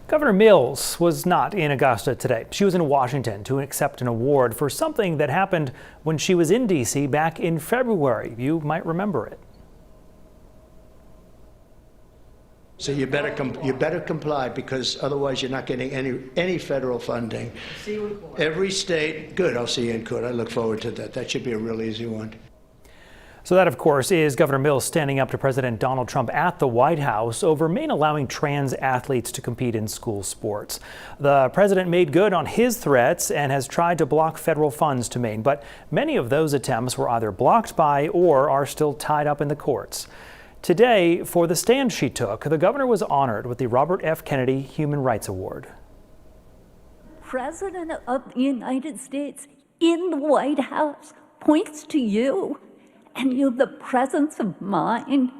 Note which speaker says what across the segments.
Speaker 1: Governor Mills was not in Augusta today. She was in Washington to accept an award for something that happened when she was in D.C. back in February. You might remember it.
Speaker 2: So you better comply, because otherwise you're not getting any federal funding.
Speaker 3: See you in court.
Speaker 2: Every state, good, I'll see you in court. I look forward to that. That should be a real easy one.
Speaker 1: So that, of course, is Governor Mills standing up to President Donald Trump at the White House over Maine allowing trans athletes to compete in school sports. The president made good on his threats and has tried to block federal funds to Maine, but many of those attempts were either blocked by or are still tied up in the courts. Today, for the stand she took, the governor was honored with the Robert F. Kennedy Human Rights Award.
Speaker 4: President of the United States in the White House points to you, and you have the presence of mind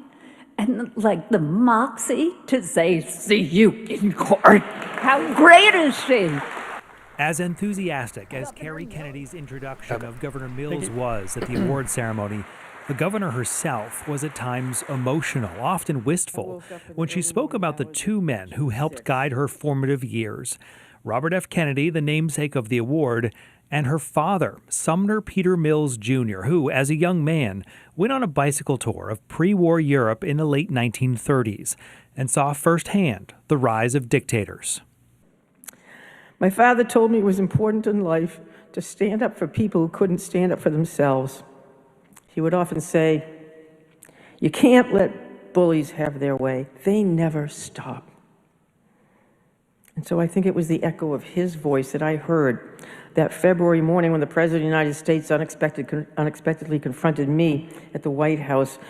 Speaker 4: and like the moxie to say, see you in court. How great is she?
Speaker 5: As enthusiastic as Kerry Kennedy's introduction of Governor Mills was at the award ceremony, the governor herself was at times emotional, often wistful, when she spoke about the two men who helped guide her formative years. Robert F. Kennedy, the namesake of the award, and her father, Sumner Peter Mills Jr., who, as a young man, went on a bicycle tour of pre-war Europe in the late 1930s and saw firsthand the rise of dictators.
Speaker 3: My father told me it was important in life to stand up for people who couldn't stand up for themselves. He would often say, you can't let bullies have their way. They never stop. And so I think it was the echo of his voice that I heard that February morning when the President of the United States unexpectedly confronted me at the White House.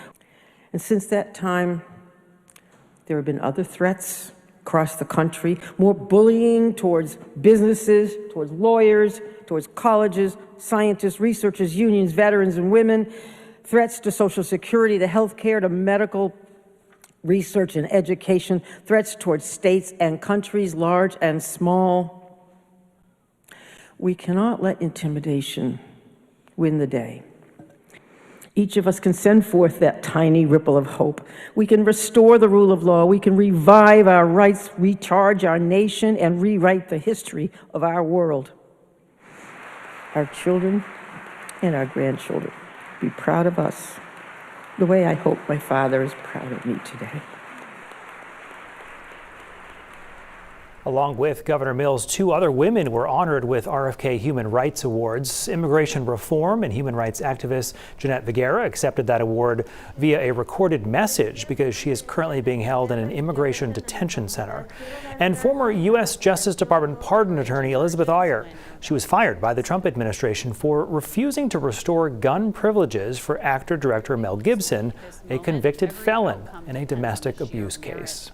Speaker 3: And since that time, there have been other threats across the country, more bullying towards businesses, towards lawyers, towards colleges, scientists, researchers, unions, veterans, and women, threats to Social Security, to health care, to medical research and education, threats towards states and countries, large and small. We cannot let intimidation win the day. Each of us can send forth that tiny ripple of hope. We can restore the rule of law. We can revive our rights, recharge our nation, and rewrite the history of our world. Our children and our grandchildren be proud of us the way I hope my father is proud of me today.
Speaker 1: Along with Governor Mills, two other women were honored with RFK Human Rights Awards. Immigration reform and human rights activist Jeanette Vergara accepted that award via a recorded message because she is currently being held in an immigration detention center. And former U.S. Justice Department pardon attorney Elizabeth Ayer. She was fired by the Trump administration for refusing to restore gun privileges for actor-director Mel Gibson, a convicted felon in a domestic abuse case.